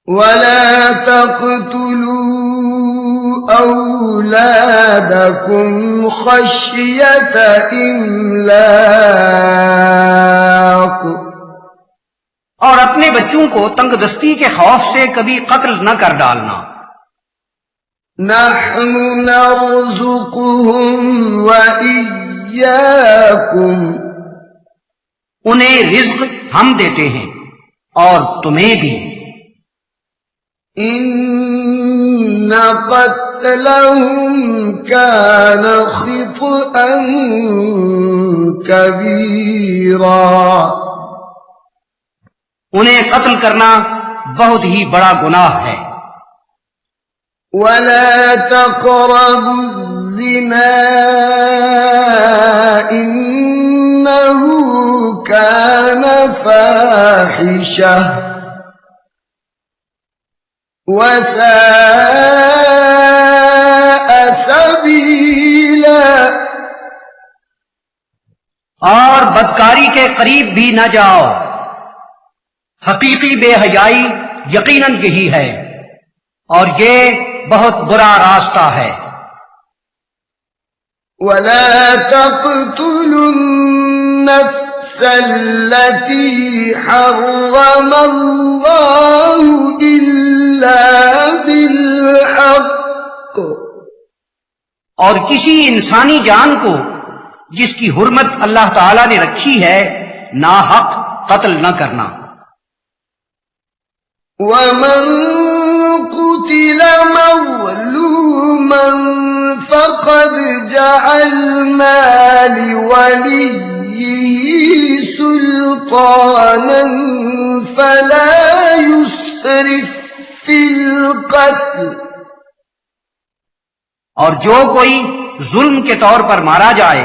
Speaker 1: وَلَا تَقْتُلُوا أَوْلَادَكُمْ خَشْيَةَ إِمْلَاقٍ.
Speaker 2: اور اپنے بچوں کو تنگ دستی کے خوف سے کبھی قتل نہ کر ڈالنا.
Speaker 1: نَحْنُ نَرْزُقُهُمْ وَإِيَّاكُمْ.
Speaker 2: انہیں رزق ہم دیتے ہیں اور تمہیں بھی.
Speaker 1: إِنَّ قَتْلَهُمْ كَانَ خِطْئًا كَبِيرًا.
Speaker 2: انہیں قتل کرنا بہت ہی بڑا گناہ ہے.
Speaker 1: وَلَا تَقْرَبُوا الزِّنَا إِنَّهُ كَانَ فَاحِشَةً. وساء سبيلا
Speaker 2: اور بدکاری کے قریب بھی نہ جاؤ، حقیقی بے حیائی یقیناً یہی ہے اور یہ بہت برا راستہ ہے۔
Speaker 1: ولا تقتلوا النفس التي حرم الله إلا بالحق،
Speaker 2: اور کسی انسانی جان کو جس کی حرمت اللہ تعالی نے رکھی ہے ناحق قتل نہ کرنا۔
Speaker 1: ومن قتل مظلوما فقد جعلنا لوليه سلطانا فلا يسرف في القتل،
Speaker 2: اور جو کوئی ظلم کے طور پر مارا جائے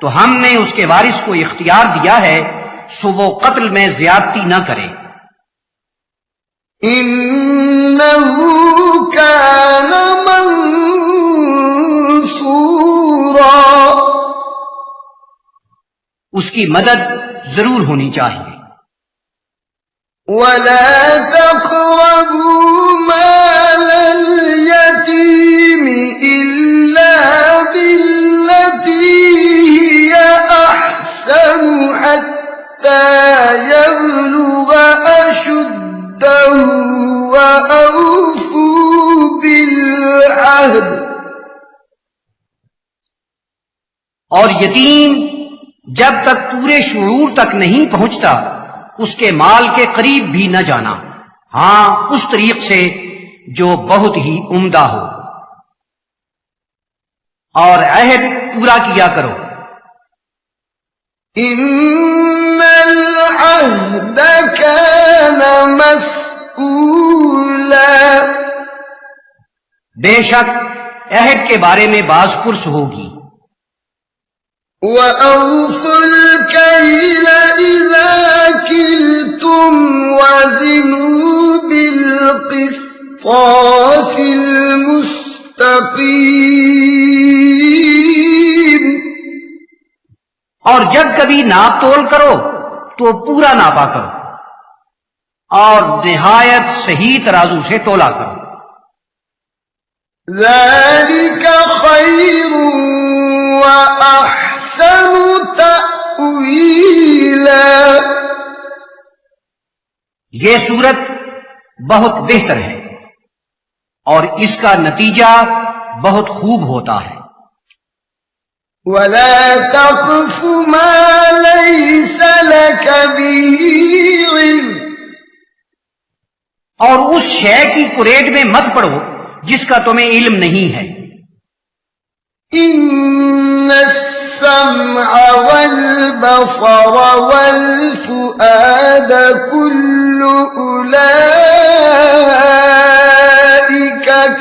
Speaker 2: تو ہم نے اس کے وارث کو اختیار دیا ہے سو وہ قتل میں زیادتی نہ کرے۔
Speaker 1: إنه كان منصورا،
Speaker 2: اس کی مدد ضرور ہونی چاہیے۔
Speaker 1: ولا تقربوا مال اليتيم إلا بالتي هي أحسن حتى يبلغ أشده وأوفوا بالعهد،
Speaker 2: اور یتیم جب تک پورے شعور تک نہیں پہنچتا اس کے مال کے قریب بھی نہ جانا، ہاں اس طریق سے جو بہت ہی عمدہ ہو، اور عہد پورا کیا کرو۔
Speaker 1: إن العهد كان مسئولا،
Speaker 2: بے شک عہد کے بارے میں باز پرس ہوگی۔
Speaker 1: وَأَوْفُوا الْكَيْلَ إِذَا كِلْتُمْ وَزِنُوا بِالْقِسْطَاسِ الْمُسْتَقِيمِ،
Speaker 2: اور جب کبھی ناپ تول کرو تو پورا ناپا کرو اور نہایت صحیح ترازو سے تولا کرو۔
Speaker 1: ذَلِكَ خَيْرٌ وَأَحْسَنُ تَأْوِيلًا،
Speaker 2: یہ صورت بہت بہتر ہے اور اس کا نتیجہ بہت خوب ہوتا ہے۔
Speaker 1: وَلَا تَقْفُ مَا لَيْسَ لَكَ بِهِ عِلْمٌ،
Speaker 2: اور اس شے کی کریٹ میں مت پڑو جس کا تمہیں علم نہیں ہے۔
Speaker 1: إِنَّ السَّمْعَ وَالْبَصَرَ وَالْفُؤَادَ كُلُّ أُولَئِكَ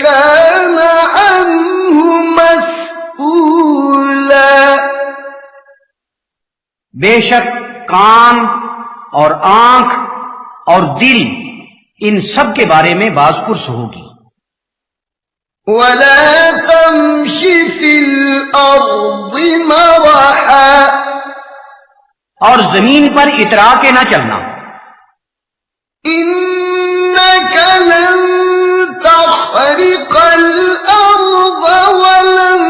Speaker 1: كَانَ عَنْهُ مسؤولا،
Speaker 2: بے شک کان اور آنکھ اور دل ان سب کے بارے میں باز پرس ہوگی۔
Speaker 1: وَلَا تَمْشِ فِي الْأَرْضِ مَرَحًا،
Speaker 2: اور زمین پر اترا کے نہ چلنا۔
Speaker 1: إِنَّكَ لَن تَخْرِقَ الْأَرْضَ وَلَن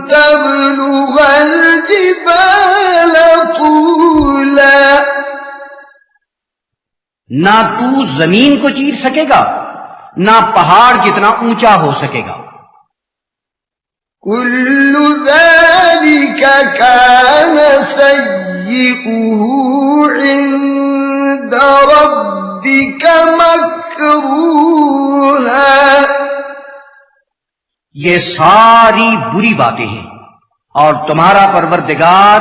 Speaker 1: تَبْلُغَ الْجِبَالَ طُولًا،
Speaker 2: نہ تو زمین کو چیر سکے گا نہ پہاڑ جتنا اونچا ہو سکے گا۔
Speaker 1: كُلُّ ذَلِكَ كَانَ سَيِّئُهُ عِندَ رَبِّكَ مَكْرُوهًا،
Speaker 2: یہ ساری بری باتیں ہیں اور تمہارا پروردگار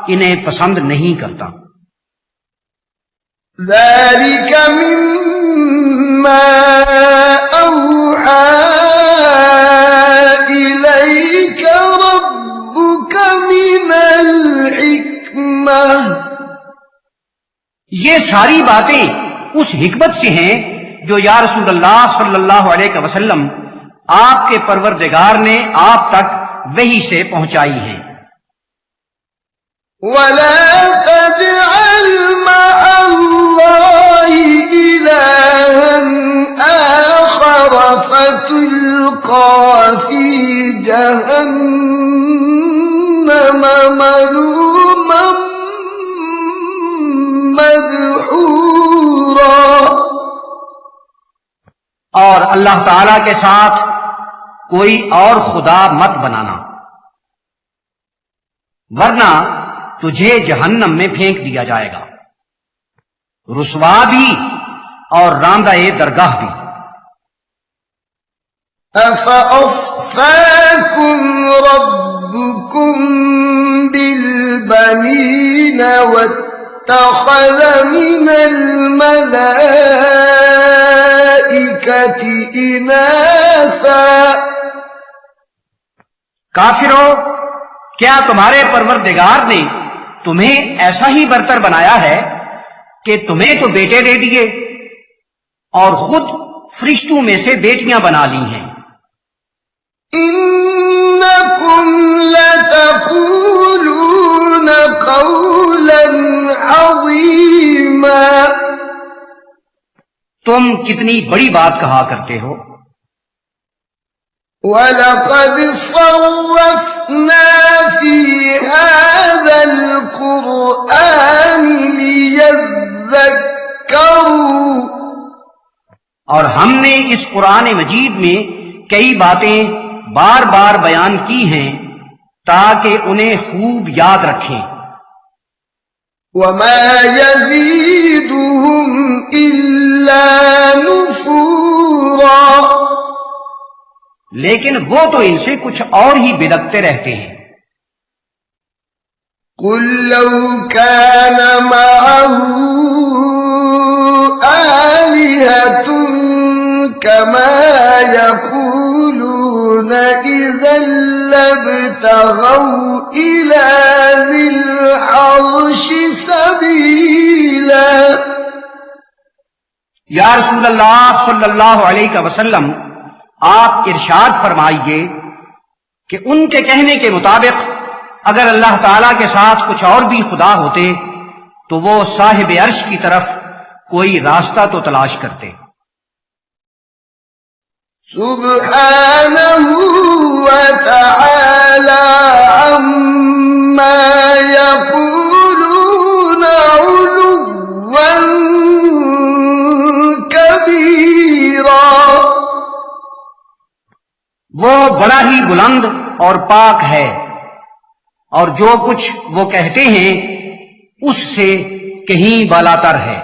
Speaker 2: انہیں پسند نہیں کرتا۔
Speaker 1: ذَلِكَ مِمَّا أَوْحَى إِلَيْكَ رَبُّكَ مِنَ الْحِكْمَةِ،
Speaker 2: یہ ساری باتیں اس حکمت سے ہیں جو یا رسول اللہ صلی اللہ علیہ وسلم آپ کے پروردگار نے آپ تک وحی سے پہنچائی ہیں۔
Speaker 1: وَلَا تَجْعَلْ مَعَ اللَّهِ إِلَٰهًا آخَرَ فَتُلْقَىٰ فِي جَهَنَّمَ مَلُومًا مَدْحُورًا۔
Speaker 2: اور اللہ تعالی کے ساتھ کوئی اور خدا مت بنانا، ورنہ تجھے جہنم میں پھینک دیا جائے گا، رسوا بھی اور راندہ درگاہ بھی۔
Speaker 1: أَفَأَصْفَاكُمْ رَبُّكُمْ بِالْبَنِينَ وَاتَّخَذَ مِنَ الْمَلَائِكَةِ إِنَاثًا۔
Speaker 2: کافرو، کیا تمہارے پروردگار نے تمہیں ایسا ہی برتر بنایا ہے کہ تمہیں تو بیٹے دے دیے اور خود فرشتوں میں سے بیٹیاں بنا لی ہیں۔
Speaker 1: إِنَّكُمْ لَتَقُولُونَ قَوْلًا عَظِيمًا۔
Speaker 2: تم کتنی بڑی بات کہا کرتے ہو۔
Speaker 1: وَلَقَدْ صَرَّفْنَا فِي هَذَا الْقُرْآنِ لِيَذَّكَّرُوا۔
Speaker 2: اور ہم نے اس قرآن مجید میں کئی باتیں بار بار بیان کی ہیں تاکہ انہیں خوب یاد رکھیں۔
Speaker 1: وَمَا يَزِيدُهُمْ إِلَّا نُفُورًا۔
Speaker 2: لیکن وہ تو ان سے کچھ اور ہی بلکتے رہتے ہیں۔
Speaker 1: قُل لَّوْ كَانَ مَعَهُ آلِهَةٌ كَمَا يَقُولُونَ إِذًا لَّابْتَغَوْا إِلَىٰ ذِي الْعَرْشِ سَبِيلًا۔
Speaker 2: یا رسول اللہ صلی اللہ علیہ وسلم، آپ ارشاد فرمائیے کہ ان کے کہنے کے مطابق اگر اللہ تعالی کے ساتھ کچھ اور بھی خدا ہوتے تو وہ صاحب عرش کی طرف کوئی راستہ تو تلاش کرتے۔
Speaker 1: سبحانہ وتعالی عما یقولون علوا کبیرا۔
Speaker 2: وہ بڑا ہی بلند اور پاک ہے، اور جو کچھ وہ کہتے ہیں اس سے کہیں بالاتر ہے۔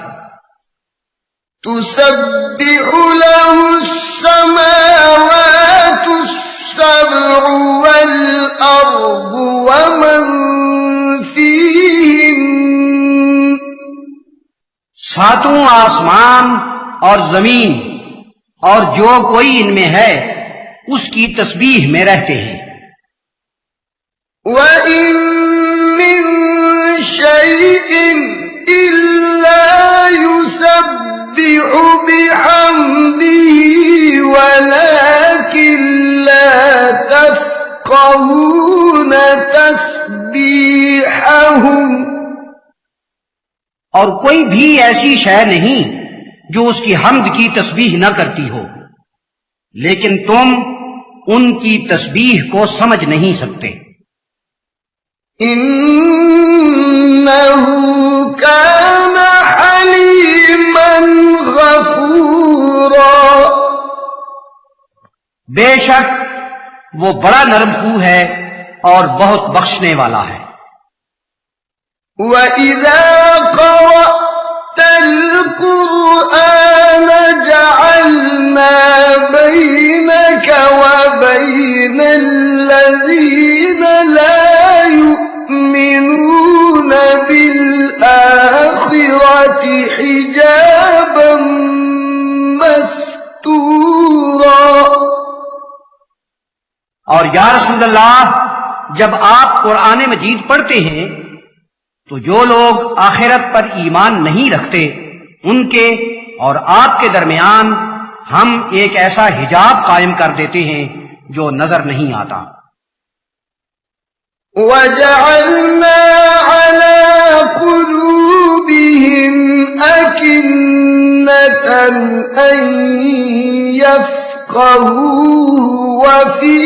Speaker 1: تسبح له السماوات السبع والأرض ومن فيهن۔
Speaker 2: ساتوں آسمان اور زمین اور جو کوئی ان میں ہے اس کی تسبیح میں رہتے ہیں۔
Speaker 1: وَإِن مِّن شَيْءٍ إِلَّا يُسَبِّحُ بِحَمْدِهِ وَلَكِن لَّا تَفْقَهُونَ تَسْبِيحَهُمْ۔
Speaker 2: اور کوئی بھی ایسی شے نہیں جو اس کی حمد کی تسبیح نہ کرتی ہو، لیکن تم ان کی تسبیح کو سمجھ نہیں سکتے۔
Speaker 1: إِنَّهُ كَانَ حَلِيمًا غَفُورًا۔
Speaker 2: بے شک وہ بڑا نرم خو ہے اور بہت بخشنے والا ہے۔
Speaker 1: وَإِذَا قَرَأْتَ الْقُرْآنَ جَعَلْنَا بَيْنَكَ وَبَيْنَ الَّذِينَ لَا يُؤْمِنُونَ بِالْآخِرَةِ حِجَابًا مَسْتُورًا۔
Speaker 2: اور یا رسول اللہ، جب آپ قرآن مجید پڑھتے ہیں تو جو لوگ آخرت پر ایمان نہیں رکھتے ان کے اور آپ کے درمیان ہم ایک ایسا حجاب قائم کر دیتے ہیں جو نظر نہیں آتا.
Speaker 1: وَجَعَلْنَا عَلَى قُلُوبِهِمْ أَكِنَّةً أَن يَفْقَهُوهُ وَفِي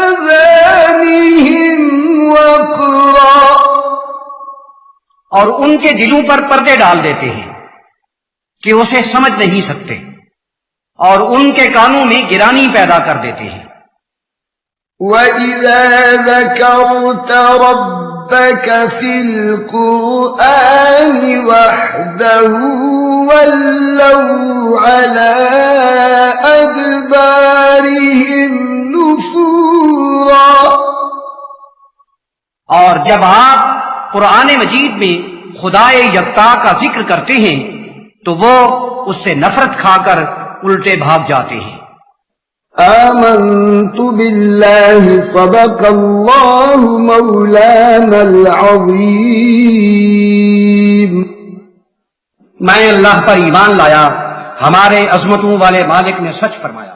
Speaker 1: آذَانِهِمْ وَقْرًا،
Speaker 2: اور ان کے دلوں پر پردے ڈال دیتے ہیں کہ اسے سمجھ نہیں سکتے، اور ان کے کانوں میں گرانی پیدا کر دیتے ہیں.
Speaker 1: وَإِذَا ذَكَرْتَ رَبَّكَ فِي الْقُرْآنِ وَحْدَهُ وَلَّوْا عَلَىٰ أَدْبَارِهِمْ نُفُورًا،
Speaker 2: اور جب آپ قرآن مجید میں خدائے یکتا کا ذکر کرتے ہیں تو وہ اس سے نفرت کھا کر الٹے بھاگ جاتے ہیں.
Speaker 1: آمنت باللہ صدق اللہ مولانا العظیم،
Speaker 2: میں اللہ پر ایمان لایا، ہمارے عظمتوں والے مالک نے سچ فرمایا.